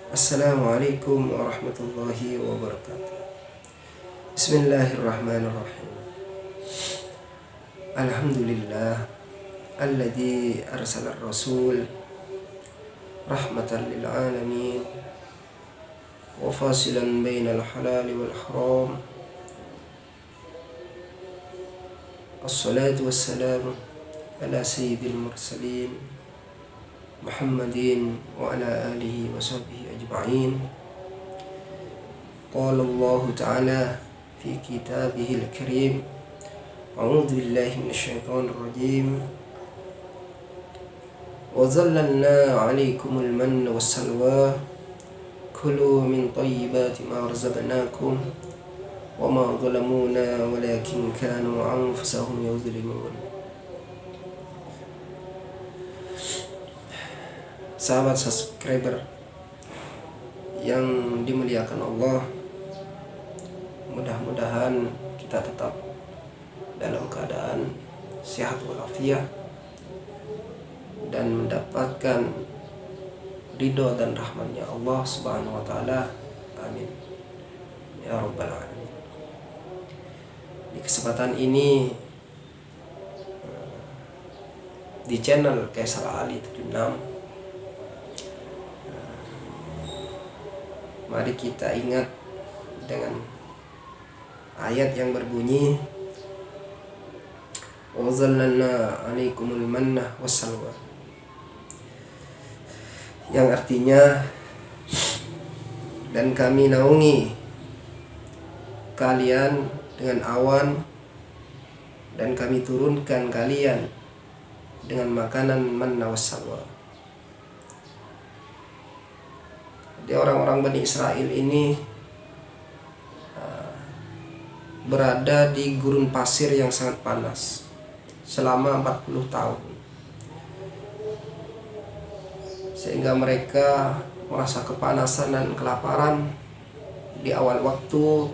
Assalamualaikum warahmatullahi wabarakatuh. Bismillahirrahmanirrahim. Alhamdulillah alladzi arsala ar-rasul rahmatan lil alamin wa fasilan bainal halal wal haram. Assalatu wassalamu ala sayyidil mursalin Muhammadin wa ala alihi wa sahbihi ajma'in. Qala Allah Ta'ala fi kitabihil karim. A'udzu billahi minasyaitonir rajim. Wa zallalna 'alaikumul manna wassalwa kulu min thayyibati ma razaqnakum wa ma zalamuna walakin kanu anfusahum yadhlimun. Sahabat subscriber yang dimuliakan Allah, mudah-mudahan kita tetap dalam keadaan sehat walafiat dan mendapatkan ridho dan rahmatnya Allah Subhanahu wa Ta'ala. Amin ya rabbal alamin. Di kesempatan ini di channel Kaisar Ali 76, mari kita ingat dengan ayat yang berbunyi wa zallalna 'alaikumul manna wassalwa, yang artinya dan kami naungi kalian dengan awan dan kami turunkan kalian dengan makanan manna wassalwa. Jadi orang-orang Bani Israel ini berada di gurun pasir yang sangat panas selama 40 tahun. Sehingga mereka merasa kepanasan dan kelaparan di awal waktu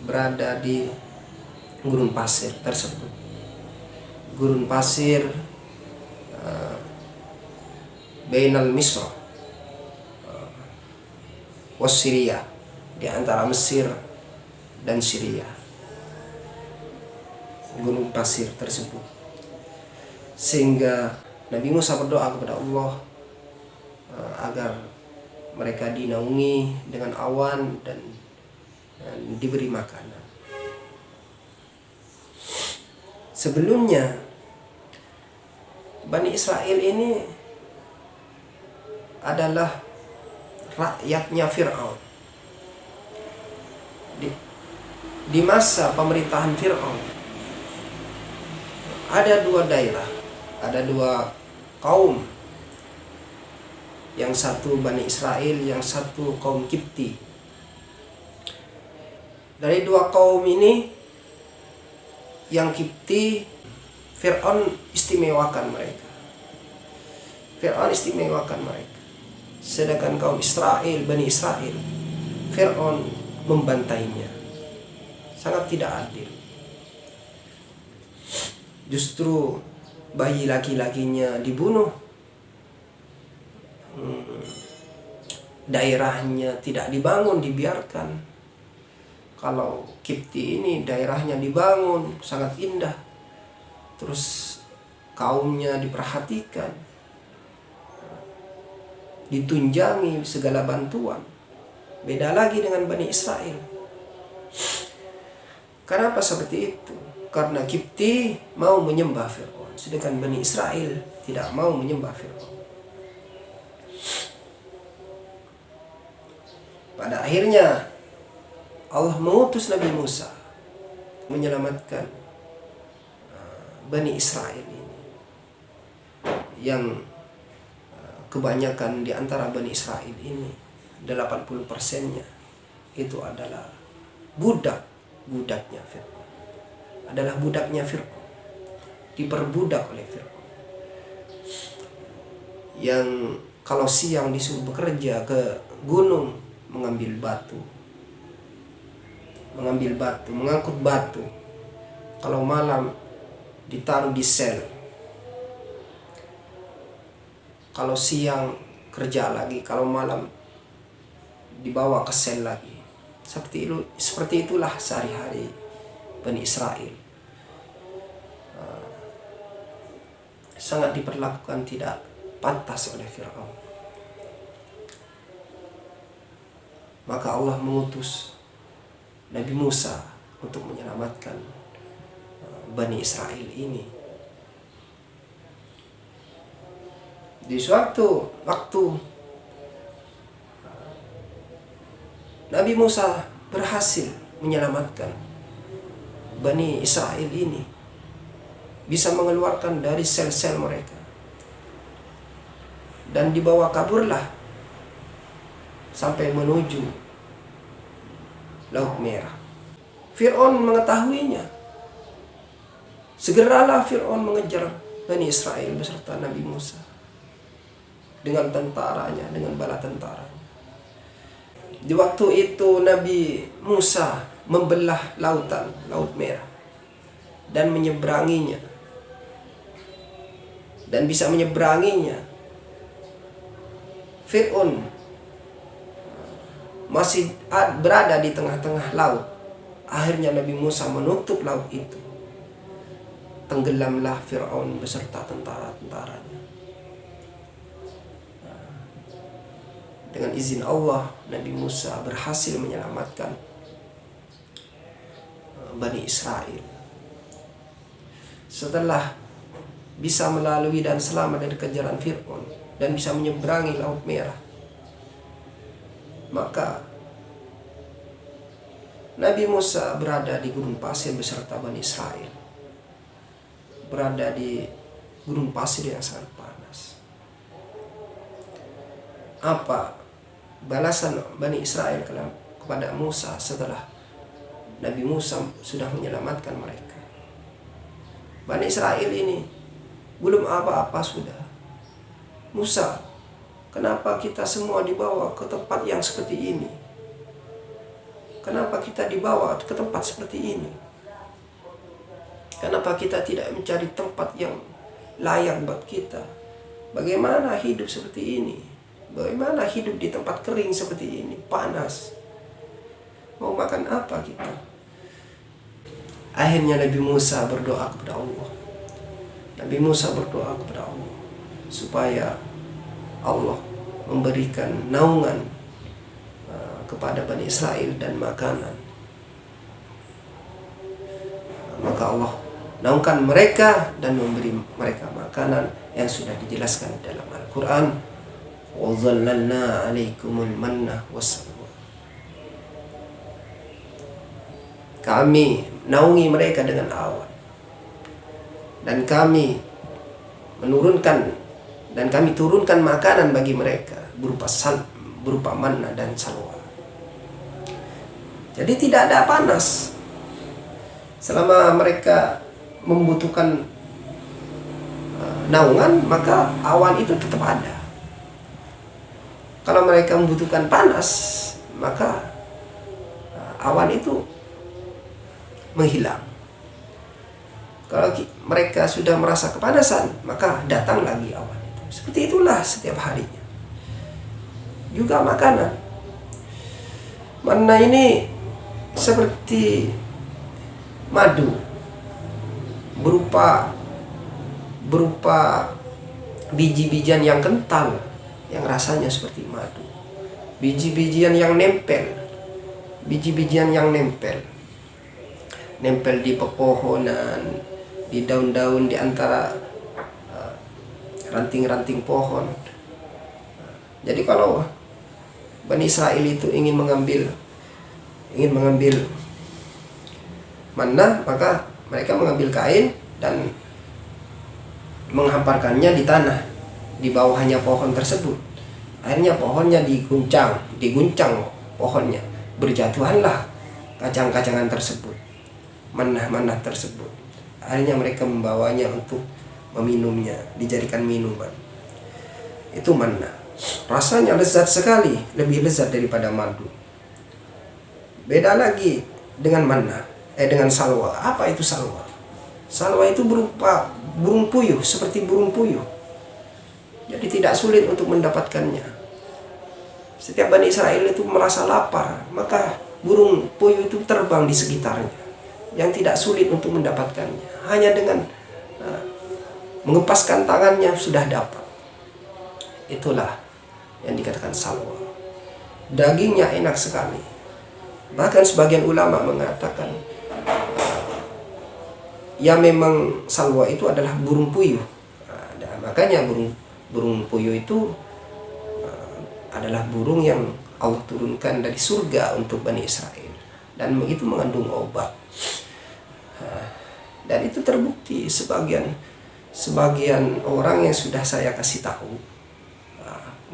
berada di gurun pasir tersebut. Gurun pasir Bainal Misr was Syria, di antara Mesir dan Syria, gunung pasir tersebut. Sehingga Nabi Musa berdoa kepada Allah agar mereka dinaungi dengan awan dan diberi makanan. Sebelumnya Bani Israel ini adalah rakyatnya Fir'aun. Di masa pemerintahan Fir'aun ada dua daerah, ada dua kaum, yang satu Bani Israel, yang satu kaum Kipti. Dari dua kaum ini, yang Kipti, Fir'aun istimewakan mereka. Sedangkan kaum Israel, Bani Israel, Fir'aun membantainya. Sangat tidak adil. Justru bayi laki-lakinya dibunuh, daerahnya tidak dibangun, dibiarkan. Kalau Kipti ini daerahnya dibangun, sangat indah, terus kaumnya diperhatikan, ditunjangi segala bantuan. Beda lagi dengan Bani Israel. Kenapa seperti itu? Karena Kipti mau menyembah Fir'aun, sedangkan Bani Israel tidak mau menyembah Fir'aun. Pada akhirnya Allah mengutus Nabi Musa menyelamatkan Bani Israel ini, yang kebanyakan di antara Bani Israel ini, 80%-nya itu adalah budaknya Fir'aun. Adalah budaknya Fir'aun. Diperbudak oleh Fir'aun. Yang kalau siang disuruh bekerja ke gunung mengambil batu, mengangkut batu. Kalau malam ditaruh di sel. Kalau siang kerja lagi, kalau malam dibawa ke sel lagi. Seperti itulah sehari-hari Bani Israel. Sangat diperlakukan tidak pantas oleh Fir'aun. Maka Allah mengutus Nabi Musa untuk menyelamatkan Bani Israel ini. Di suatu waktu Nabi Musa berhasil menyelamatkan Bani Israel ini, bisa mengeluarkan dari sel-sel mereka, dan dibawa kaburlah sampai menuju Laut Merah. Fir'aun mengetahuinya. Segeralah Fir'aun mengejar Bani Israel beserta Nabi Musa dengan tentaranya, dengan bala tentaranya. Di waktu itu Nabi Musa membelah lautan, Laut Merah, dan menyeberanginya. Dan bisa menyeberanginya. Fir'aun masih berada di tengah-tengah laut. Akhirnya Nabi Musa menutup laut itu. Tenggelamlah Fir'aun beserta tentara-tentaranya. Dengan izin Allah, Nabi Musa berhasil menyelamatkan Bani Israel. Setelah bisa melalui dan selamat dari kejaran Fir'aun dan bisa menyeberangi Laut Merah, maka Nabi Musa berada di gunung pasir beserta Bani Israel. Berada di gunung pasir yang sangat panas. Apa balasan Bani Israel kepada Musa setelah Nabi Musa sudah menyelamatkan mereka? Bani Israel ini belum apa-apa sudah. Musa, kenapa kita semua dibawa ke tempat yang seperti ini? Kenapa kita dibawa ke tempat seperti ini? Kenapa kita tidak mencari tempat yang layak buat kita? Bagaimana hidup seperti ini? Bagaimana hidup di tempat kering seperti ini? Panas. Mau makan apa kita? Akhirnya Nabi Musa berdoa kepada Allah. Nabi Musa berdoa kepada Allah supaya Allah memberikan naungan kepada Bani Israel dan makanan. Maka Allah naungkan mereka dan memberi mereka makanan yang sudah dijelaskan dalam Al-Quran. وَظَلَّلْنَا عَلَيْكُمُ الْمَنَّ وَالسَّلْوَىٰ. Kami naungi mereka dengan awan, dan kami turunkan makanan bagi mereka berupa manna dan salwa. Jadi tidak ada panas. Selama mereka membutuhkan naungan, maka awan itu tetap ada. Kalau mereka membutuhkan panas, maka awan itu menghilang. Kalau mereka sudah merasa kepanasan, maka datang lagi awan itu. Seperti itulah setiap harinya. Juga makanan. Manna ini seperti madu, berupa biji-bijian yang kental, yang rasanya seperti madu. Biji-bijian yang nempel, nempel di pepohonan, di daun-daun, di antara ranting-ranting pohon. Jadi kalau Bani Israel itu ingin mengambil manna, maka mereka mengambil kain dan menghamparkannya di tanah di bawahnya pohon tersebut. Akhirnya pohonnya diguncang pohonnya, berjatuhanlah kacang-kacangan tersebut, manna tersebut. Akhirnya mereka membawanya untuk meminumnya, dijadikan minuman. Itu manna. Rasanya lezat sekali, lebih lezat daripada madu. Beda lagi dengan dengan salwa. Apa itu salwa? Salwa itu berupa burung puyuh, seperti burung puyuh. Jadi tidak sulit untuk mendapatkannya. Setiap Bani Israel itu merasa lapar, maka burung puyuh itu terbang di sekitarnya, yang tidak sulit untuk mendapatkannya. Hanya dengan mengepaskan tangannya sudah dapat. Itulah yang dikatakan salwa. Dagingnya enak sekali. Bahkan sebagian ulama mengatakan ya memang salwa itu adalah burung puyuh. Makanya burung puyuh itu adalah burung yang Allah turunkan dari surga untuk Bani Israel, dan itu mengandung obat. Dan itu terbukti sebagian orang yang sudah saya kasih tahu,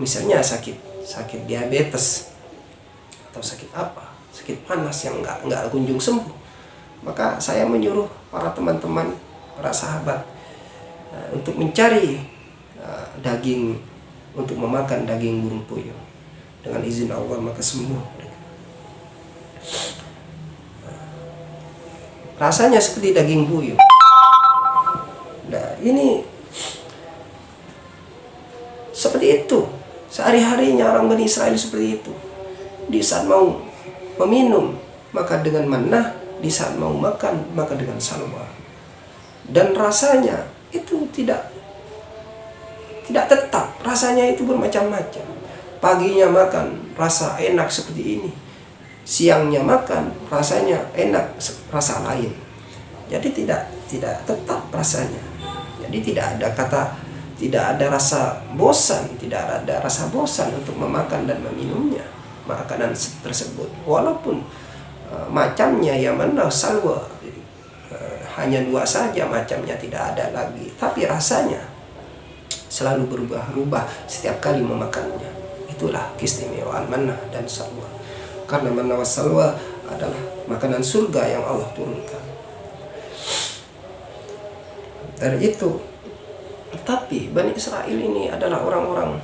misalnya sakit diabetes atau sakit panas yang nggak kunjung sembuh, maka saya menyuruh para teman-teman, para sahabat untuk mencari daging, untuk memakan daging burung puyuh. Dengan izin Allah maka sembuh. Rasanya seperti daging puyuh. Nah, ini seperti itu. Sehari-harinya orang Bani Israel seperti itu. Di saat mau meminum maka dengan manah, di saat mau makan maka dengan salwa. Dan rasanya itu tidak tetap, rasanya itu bermacam-macam. Paginya makan rasa enak seperti ini, siangnya makan rasanya enak rasa lain. Jadi tidak tetap rasanya. Jadi tidak ada rasa bosan, tidak ada rasa bosan untuk memakan dan meminumnya makanan tersebut. Walaupun macamnya yang mana salwa hanya 2 saja macamnya, tidak ada lagi, tapi rasanya selalu berubah-ubah setiap kali memakannya. Itulah keistimewaan manna dan salwa. Karena manna was salwa adalah makanan surga yang Allah turunkan. Dari itu, tapi Bani Israel ini adalah orang-orang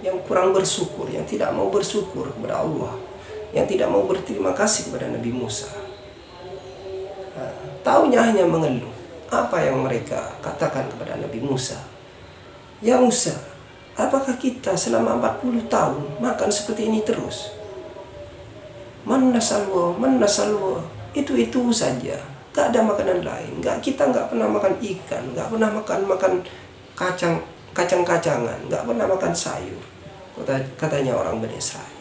yang kurang bersyukur, yang tidak mau bersyukur kepada Allah, yang tidak mau berterima kasih kepada Nabi Musa. Taunya hanya mengeluh. Apa yang mereka katakan kepada Nabi Musa? Ya Musa, apakah kita selama 40 tahun makan seperti ini terus? Manna salwa, itu saja. Gak ada makanan lain. Kita nggak pernah makan ikan, nggak pernah makan kacang-kacangan, nggak pernah makan sayur. Katanya orang Bani Israel.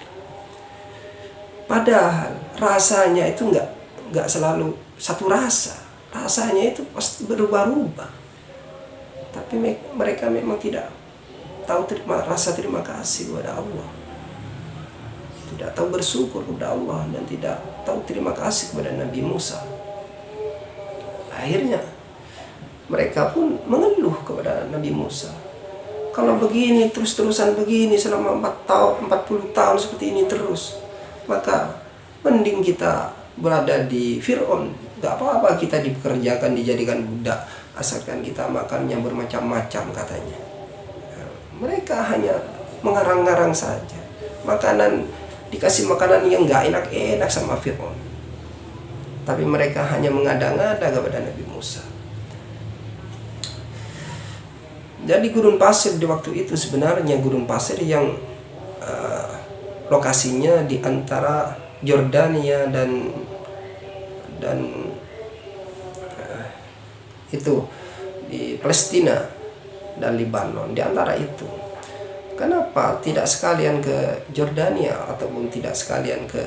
Padahal rasanya itu nggak selalu satu rasa. Rasanya itu pasti berubah-ubah. Tapi mereka memang tidak tahu rasa terima kasih kepada Allah, tidak tahu bersyukur kepada Allah, dan tidak tahu terima kasih kepada Nabi Musa. Akhirnya mereka pun mengeluh kepada Nabi Musa. Kalau begini terus-terusan begini selama 40 tahun seperti ini terus, maka mending kita berada di Fir'aun. Gak apa-apa kita dipekerjakan, dijadikan budak, asalkan kita makannya bermacam-macam katanya. Mereka hanya mengarang-ngarang saja. Dikasih makanan yang gak enak-enak sama Fir'aun. Tapi mereka hanya mengada-ngada kepada Nabi Musa. Jadi gurun pasir di waktu itu sebenarnya gurun pasir yang lokasinya di antara Yordania dan itu di Palestina dan Lebanon, di antara itu. Kenapa tidak sekalian ke Yordania ataupun tidak sekalian ke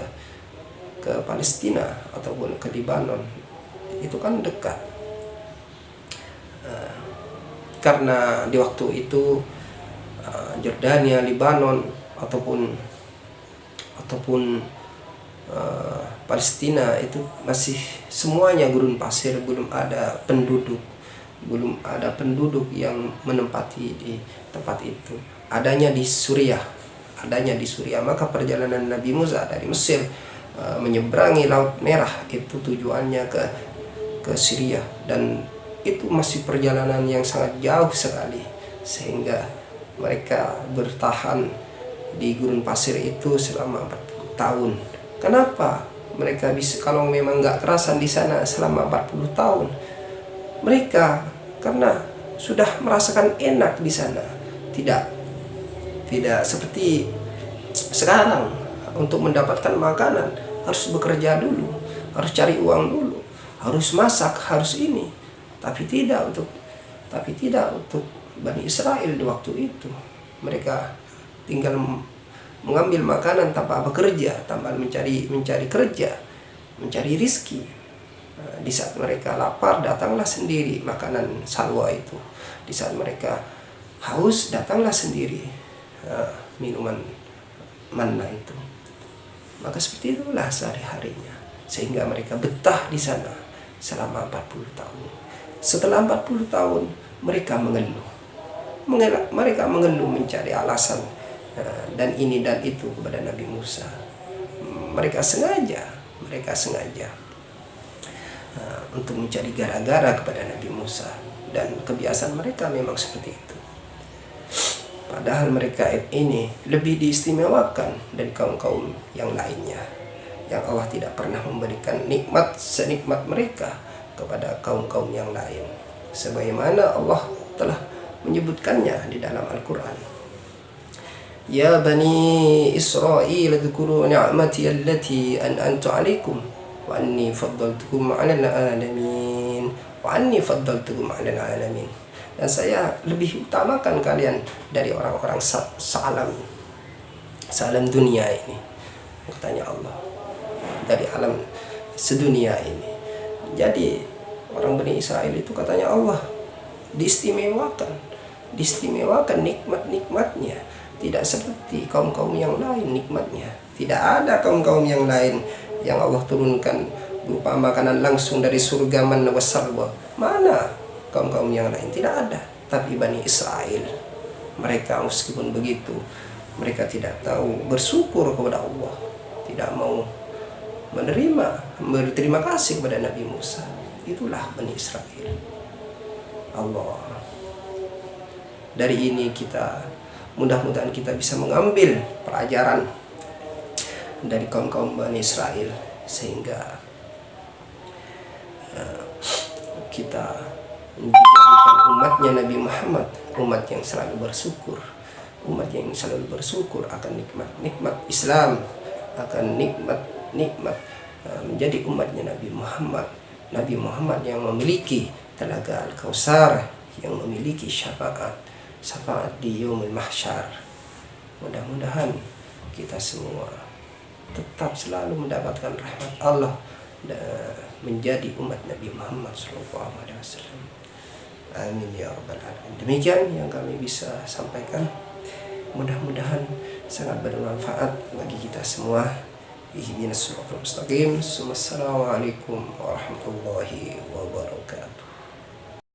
Palestina ataupun ke Lebanon? Itu kan dekat. Karena di waktu itu Yordania, Lebanon ataupun Palestina itu masih semuanya gurun pasir, belum ada penduduk yang menempati di tempat itu. Adanya di Suriah. Maka perjalanan Nabi Musa dari Mesir menyeberangi Laut Merah itu tujuannya ke Syria, dan itu masih perjalanan yang sangat jauh sekali, sehingga mereka bertahan di gurun pasir itu selama 40 tahun. Kenapa mereka bisa, kalau memang nggak kerasan di sana selama 40 tahun? Mereka karena sudah merasakan enak di sana, tidak Tidak seperti sekarang, untuk mendapatkan makanan harus bekerja dulu, harus cari uang dulu, harus masak, harus ini. Tapi tidak untuk Bani Israel di waktu itu. Mereka tinggal mengambil makanan tanpa bekerja, tanpa mencari kerja, mencari rizki. Di saat mereka lapar, datanglah sendiri makanan salwa itu. Di saat mereka haus, datanglah sendiri minuman manna itu. Maka seperti itulah sehari-harinya, sehingga mereka betah di sana selama 40 tahun. Setelah 40 tahun mereka mengeluh. Mereka mengeluh mencari alasan dan ini dan itu kepada Nabi Musa. Mereka sengaja untuk mencari gara-gara kepada Nabi Musa, dan kebiasaan mereka memang seperti itu. Padahal mereka ini lebih diistimewakan dari kaum-kaum yang lainnya, yang Allah tidak pernah memberikan nikmat senikmat mereka kepada kaum-kaum yang lain, sebagaimana Allah telah menyebutkannya di dalam Al-Quran. Ya Bani Israel adhkuru ni'mati allati an'amtu 'alaikum wa anni faddaltukum 'alal 'alamin dan saya lebih utamakan kalian dari orang-orang salam dunia ini, katanya Allah, dari alam sedunia ini. Jadi orang Bani Israel itu, katanya Allah, diistimewakan nikmat-nikmatnya, tidak seperti kaum-kaum yang lain nikmatnya. Tidak ada kaum-kaum yang lain yang Allah turunkan berupa makanan langsung dari surga, manna wassalwa. Mana kaum-kaum yang lain? Tidak ada. Tapi Bani Israel, mereka meskipun begitu, mereka tidak tahu bersyukur kepada Allah, tidak mau berterima kasih kepada Nabi Musa. Itulah Bani Israel. Allah, dari ini mudah-mudahan kita bisa mengambil pelajaran dari kaum-kaum Bani Israel, sehingga kita dijadikan umatnya Nabi Muhammad, umat yang selalu bersyukur akan nikmat Islam, akan nikmat menjadi umatnya Nabi Muhammad yang memiliki telaga Al-Kautsar, yang memiliki syafaat di yaumul mahsyar. Mudah-mudahan kita semua tetap selalu mendapatkan rahmat Allah dan menjadi umat Nabi Muhammad SAW. Amin ya rabbal alamin. Demikian yang kami bisa sampaikan. Mudah-mudahan sangat bermanfaat bagi kita semua. Ihdinas siratal mustaqim. Assalamualaikum warahmatullahi wabarakatuh.